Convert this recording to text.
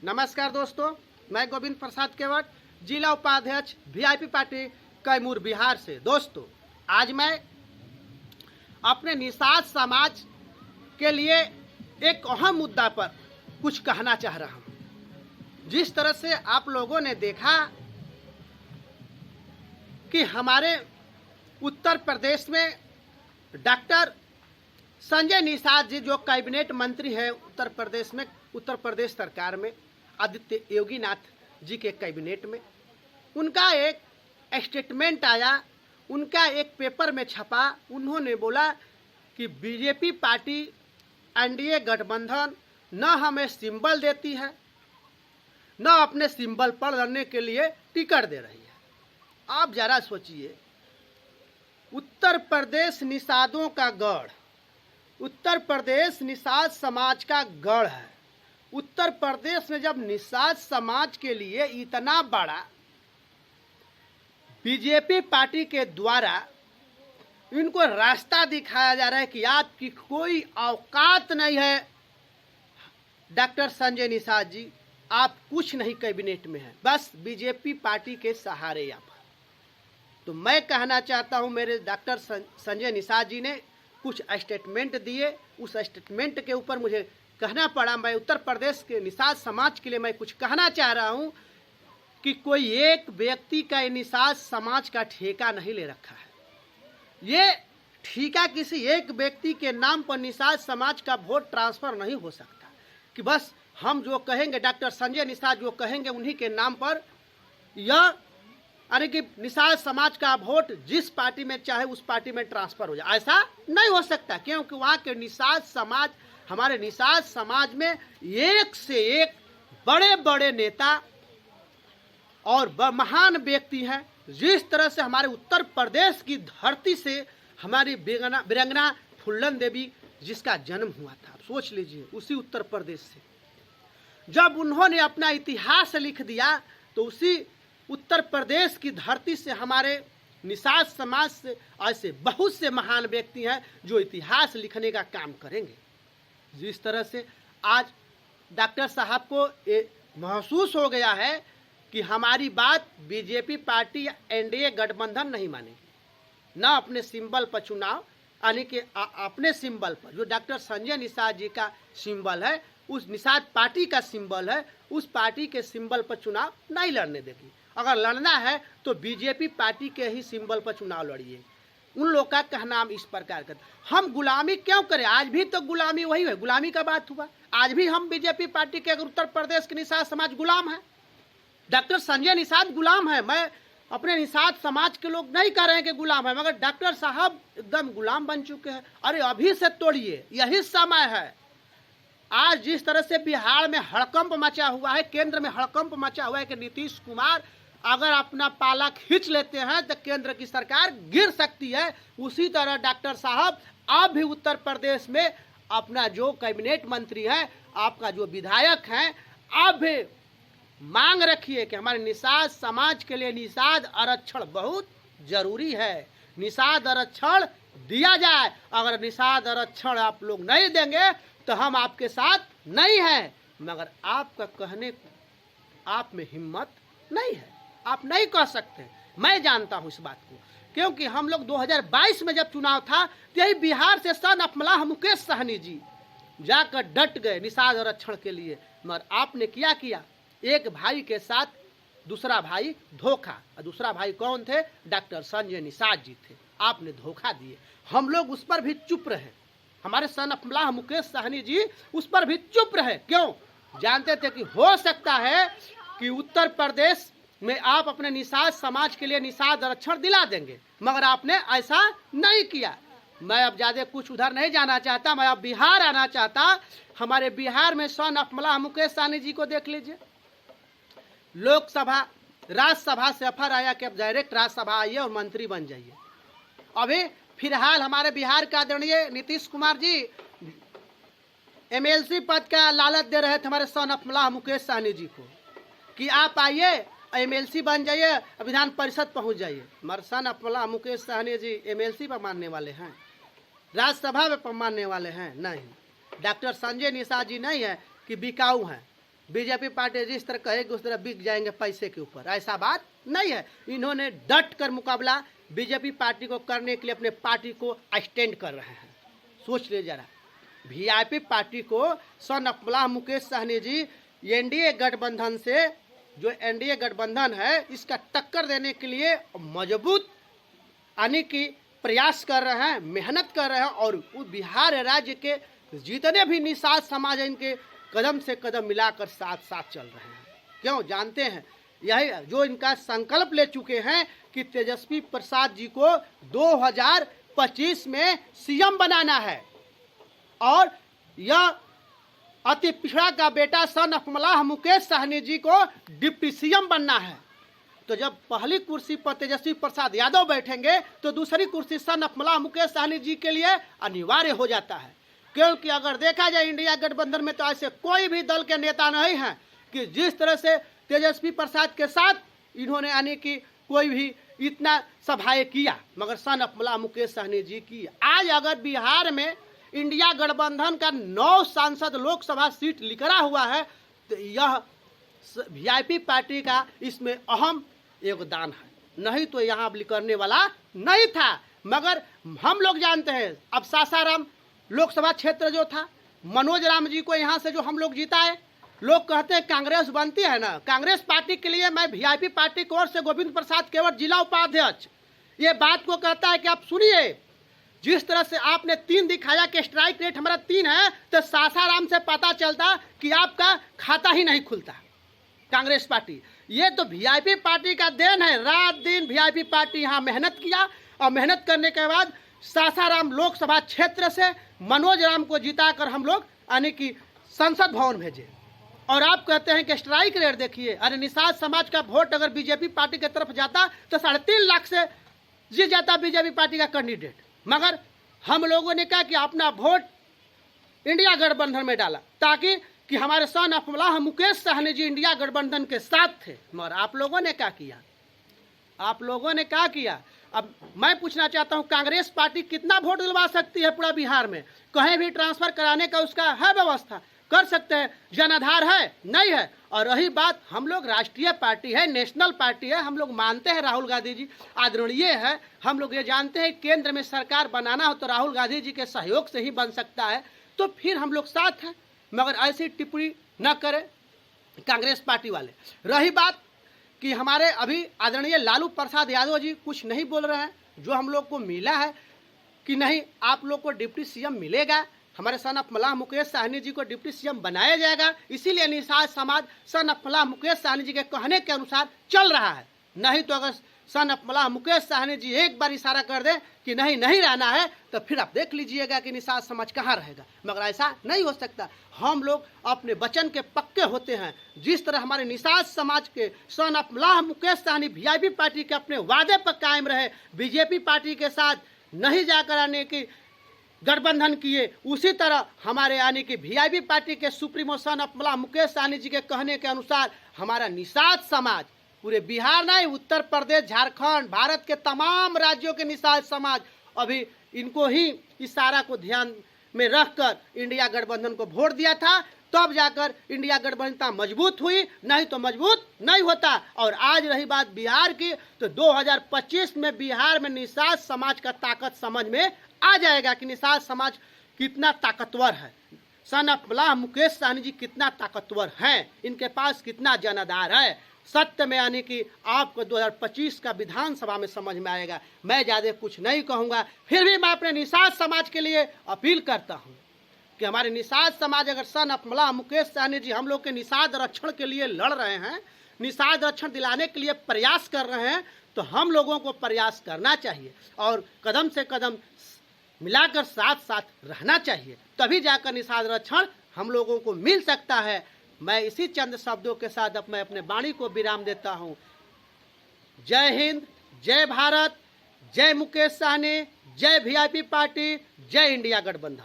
नमस्कार दोस्तों, मैं गोविंद प्रसाद केवट, जिला उपाध्यक्ष वीआईपी पार्टी कैमूर बिहार से। दोस्तों, आज मैं अपने निषाद समाज के लिए एक अहम मुद्दा पर कुछ कहना चाह रहा हूं। जिस तरह से आप लोगों ने देखा कि हमारे उत्तर प्रदेश में डॉक्टर संजय निषाद जी जो कैबिनेट मंत्री है उत्तर प्रदेश सरकार में, आदित्य योगीनाथ जी के कैबिनेट में, उनका एक स्टेटमेंट आया, उनका एक पेपर में छपा। उन्होंने बोला कि बीजेपी पार्टी एनडीए गठबंधन न हमें सिंबल देती है, न अपने सिंबल पर लड़ने के लिए टिकट दे रही है। आप जरा सोचिए, उत्तर प्रदेश निषादों का गढ़, उत्तर प्रदेश निषाद समाज का गढ़ है। उत्तर प्रदेश में जब निषाद समाज के लिए इतना बड़ा बीजेपी पार्टी के द्वारा इनको रास्ता दिखाया जा रहा है कि आपकी कोई औकात नहीं है डॉक्टर संजय निषाद जी, आप कुछ नहीं कैबिनेट में हैं, बस बीजेपी पार्टी के सहारे आप। तो मैं कहना चाहता हूं, मेरे डॉक्टर संजय निषाद जी ने कुछ स्टेटमेंट दिए, उस स्टेटमेंट के ऊपर मुझे कहना पड़ा। मैं उत्तर प्रदेश के निषाद समाज के लिए मैं कुछ कहना चाह रहा हूं कि कोई एक व्यक्ति का निषाद समाज का ठेका नहीं ले रखा है। ये ठेका किसी एक व्यक्ति के नाम पर निषाद समाज का वोट ट्रांसफर नहीं हो सकता कि बस हम जो कहेंगे, डॉक्टर संजय निषाद जो कहेंगे उन्हीं के नाम पर, यह यानी कि निषाद समाज का वोट जिस पार्टी में चाहे उस पार्टी में ट्रांसफर हो जाए, ऐसा नहीं हो सकता। क्योंकि वहाँ के निषाद समाज, हमारे निषाद समाज में एक से एक बड़े बड़े नेता और महान व्यक्ति हैं। जिस तरह से हमारे उत्तर प्रदेश की धरती से हमारी वीरांगना फुल्लन देवी जिसका जन्म हुआ था, आप सोच लीजिए, उसी उत्तर प्रदेश से जब उन्होंने अपना इतिहास लिख दिया, तो उसी उत्तर प्रदेश की धरती से हमारे निषाद समाज से ऐसे बहुत से महान व्यक्ति हैं जो इतिहास लिखने का काम करेंगे। जिस तरह से आज डॉक्टर साहब को महसूस हो गया है कि हमारी बात बीजेपी पार्टी या एनडीए गठबंधन नहीं मानेगी, न अपने सिंबल पर चुनाव, यानी कि अपने सिंबल पर जो डॉक्टर संजय निषाद जी का सिंबल है, उस निषाद पार्टी का सिंबल है, उस पार्टी के सिंबल पर चुनाव नहीं लड़ने देगी। अगर लड़ना है तो बीजेपी पार्टी के ही सिंबल पर चुनाव लड़िए। उन लोग का कहना हम इस प्रकार करते, हम गुलामी क्यों करें? आज भी तो गुलामी वही है, गुलामी का बात हुआ। आज भी हम बीजेपी पार्टी के उत्तर प्रदेश के निषाद समाज गुलाम है, डॉक्टर संजय निषाद गुलाम है। मैं अपने निषाद समाज के लोग नहीं कह रहे हैं कि गुलाम है, मगर डॉक्टर साहब एकदम गुलाम बन चुके हैं। अरे अभी से तोड़िए, यही समय है। आज जिस तरह से बिहार में हड़कंप मचा हुआ है, केंद्र में हड़कंप मचा हुआ है कि नीतीश कुमार अगर अपना पाला खींच लेते हैं तो केंद्र की सरकार गिर सकती है, उसी तरह डॉक्टर साहब आप भी उत्तर प्रदेश में अपना जो कैबिनेट मंत्री है, आपका जो विधायक हैं, आप भी मांग रखिए कि हमारे निषाद समाज के लिए निषाद आरक्षण बहुत जरूरी है, निषाद आरक्षण दिया जाए। अगर निषाद आरक्षण आप लोग नहीं देंगे तो हम आपके साथ नहीं हैं। मगर आपका कहने आप में हिम्मत नहीं है, आप नहीं कह सकते। मैं जानता हूं इस बात को, क्योंकि हम लोग 2022 में जब चुनाव था, यही बिहार से सन अफमला मुकेश सहनी जी जाकर डट गए निषाद आरक्षण के लिए। मगर आपने क्या किया? एक भाई के साथ दूसरा भाई धोखा, और दूसरा भाई कौन थे? डॉक्टर संजय निषाद जी थे। आपने धोखा दिए, हम लोग उस पर भी चुप रहे। हमारे सन अफमला मुकेश सहनी जी उस पर भी चुप रहे। क्यों? जानते थे कि हो सकता है कि उत्तर प्रदेश में आप अपने निषाद समाज के लिए निषाद आरक्षण दिला देंगे, मगर आपने ऐसा नहीं किया। मैं अब ज़्यादा कुछ उधर नहीं जाना चाहता, मैं अब बिहार आना चाहता। हमारे बिहार में सन अफमला मुकेश सहनी जी को देख लीजिए, लोकसभा राज्यसभा से ऑफर आया कि अब डायरेक्ट राज्यसभा आइए और मंत्री बन जाइए। अभी फिलहाल हमारे बिहार का आदरणीय नीतीश कुमार जी एमएलसी पद का लालच दे रहे थे हमारे सन अफमला मुकेश सहनी जी को कि आप आइए एमएलसी बन जाइए, विधान परिषद पहुंच जाइए। मगर सन अफमला मुकेश सहनी जी एमएलसी पर मानने वाले हैं, राज्यसभा में मानने वाले हैं नहीं। डॉक्टर संजय निषाद जी नहीं है कि बिकाऊ हैं, बीजेपी पार्टी जिस तरह कहेगी उस तरह बिक जाएंगे पैसे के ऊपर, ऐसा बात नहीं है। इन्होंने डट कर मुकाबला बीजेपी पार्टी को करने के लिए अपने पार्टी को स्टैंड कर रहे हैं। सोच लीजिए जरा, वीआईपी पार्टी को सन अफवाह मुकेश सहनी जी एनडीए गठबंधन से, जो एनडीए गठबंधन है, इसका टक्कर देने के लिए मजबूत आने की प्रयास कर रहे हैं, मेहनत कर रहे हैं। और बिहार राज्य के जितने भी निषाद समाज हैं, इनके कदम से कदम मिलाकर साथ साथ चल रहे हैं। क्यों? जानते हैं, यही जो इनका संकल्प ले चुके हैं कि तेजस्वी प्रसाद जी को 2025 में सीएम बनाना है और यह अति पिछड़ा का बेटा सन अफमलाह मुकेश सहनी जी को डिप्टी सीएम बनना है। तो जब पहली कुर्सी पर तेजस्वी प्रसाद यादव बैठेंगे तो दूसरी कुर्सी सन अफमलाह मुकेश सहनी जी के लिए अनिवार्य हो जाता है। क्योंकि अगर देखा जाए इंडिया गठबंधन में तो ऐसे कोई भी दल के नेता नहीं हैं कि जिस तरह से तेजस्वी प्रसाद के साथ इन्होंने यानी कि कोई भी इतना सभाएं किया, मगर सन अफमलाह मुकेश सहनी जी की। आज अगर बिहार में इंडिया गठबंधन का 9 सांसद लोकसभा सीट लिखा हुआ है तो यह वीआईपी पार्टी का इसमें अहम योगदान है, नहीं तो यहाँ लिखने वाला नहीं था। मगर हम लोग जानते हैं, अब सासाराम लोकसभा क्षेत्र जो था, मनोज राम जी को यहाँ से जो हम लोग जीताए, लोग कहते हैं कांग्रेस बनती है ना, कांग्रेस पार्टी के लिए मैं वीआईपी पार्टी की ओर से गोविंद प्रसाद केवट जिला उपाध्यक्ष ये बात को कहता है कि आप सुनिए, जिस तरह से आपने 3 दिखाया कि स्ट्राइक रेट हमारा 3 है, तो सासाराम से पता चलता कि आपका खाता ही नहीं खुलता। कांग्रेस पार्टी, ये तो वीआईपी पार्टी का देन है। रात दिन वीआईपी पार्टी यहाँ मेहनत किया और मेहनत करने के बाद सासाराम लोकसभा क्षेत्र से मनोज राम को जिताकर हम लोग यानी कि संसद भवन भेजे। और आप कहते हैं कि स्ट्राइक रेट देखिए, अरे निषाद समाज का वोट अगर बीजेपी पार्टी की तरफ जाता तो 3.5 लाख से जीत जाता बीजेपी पार्टी का कैंडिडेट। मगर हम लोगों ने कहा कि अपना वोट इंडिया गठबंधन में डाला ताकि कि हमारे सन अफमलाह मुकेश सहनी जी इंडिया गठबंधन के साथ थे। मगर आप लोगों ने क्या किया? आप लोगों ने क्या किया? अब मैं पूछना चाहता हूं, कांग्रेस पार्टी कितना वोट दिलवा सकती है पूरा बिहार में? कहीं भी ट्रांसफर कराने का उसका है व्यवस्था, कर सकते हैं, जनाधार है? नहीं है। और रही बात, हम लोग राष्ट्रीय पार्टी है, नेशनल पार्टी है, हम लोग मानते हैं राहुल गांधी जी आदरणीय है। हम लोग ये जानते हैं केंद्र में सरकार बनाना हो तो राहुल गांधी जी के सहयोग से ही बन सकता है, तो फिर हम लोग साथ हैं। मगर ऐसी टिप्पणी न करें कांग्रेस पार्टी वाले। रही बात कि हमारे अभी आदरणीय लालू प्रसाद यादव जी कुछ नहीं बोल रहे हैं, जो हम लोग को मिला है कि नहीं आप लोग को डिप्टी सीएम मिलेगा, हमारे सन अफमलाह मुकेश सहनी जी को डिप्टी सीएम बनाया जाएगा, इसीलिए निषाद समाज सन अफमलाह मुकेश सहनी जी के कहने के अनुसार चल रहा है। नहीं तो अगर सन अफमलाह मुकेश सहनी जी एक बार इशारा कर दे कि नहीं नहीं रहना है तो फिर आप देख लीजिएगा कि निषाद समाज कहाँ रहेगा। मगर ऐसा नहीं हो सकता। हम लोग अपने वचन के पक्के होते हैं। जिस तरह हमारे निषाद समाज के सन अफमलाह मुकेश सहनी वीआईपी पार्टी के अपने वादे पर कायम रहे, बीजेपी पार्टी के साथ नहीं जाकर आने की गठबंधन किए, उसी तरह हमारे यानी कि वीआईपी पार्टी के सुप्रीमो सन अफमलाह मुकेश सहनी जी के कहने के अनुसार हमारा निषाद समाज पूरे बिहार नहीं, उत्तर प्रदेश, झारखंड, भारत के तमाम राज्यों के निषाद समाज अभी इनको ही इशारा को ध्यान में रखकर इंडिया गठबंधन को वोट दिया था, तब जाकर इंडिया गठबंधन मजबूत हुई, नहीं तो मजबूत नहीं होता। और आज रही बात बिहार की, तो 2025 में बिहार में निषाद समाज का ताकत समझ में आ जाएगा कि निषाद समाज कितना ताकतवर है, सन अफमलाह मुकेश सहनी जी कितना ताकतवर हैं, इनके पास कितना जनाधार है। सत्य में यानी कि आपको 2025 का विधानसभा में समझ में आएगा। मैं ज़्यादा कुछ नहीं कहूँगा, फिर भी मैं अपने निषाद समाज के लिए अपील करता हूँ कि हमारे निषाद समाज अगर सन अफमलाह मुकेश सहनी जी हम लोग के निषाद रक्षण के लिए लड़ रहे हैं, निषाद रक्षण दिलाने के लिए प्रयास कर रहे हैं, तो हम लोगों को प्रयास करना चाहिए और कदम से कदम मिलाकर साथ साथ रहना चाहिए, तभी जाकर निषाद रक्षण हम लोगों को मिल सकता है। मैं इसी चंद शब्दों के साथ मैं अपने वाणी को विराम देता हूँ। जय हिंद, जय भारत, जय मुकेश सहनी, जय वीआईपी पार्टी, जय इंडिया गठबंधन।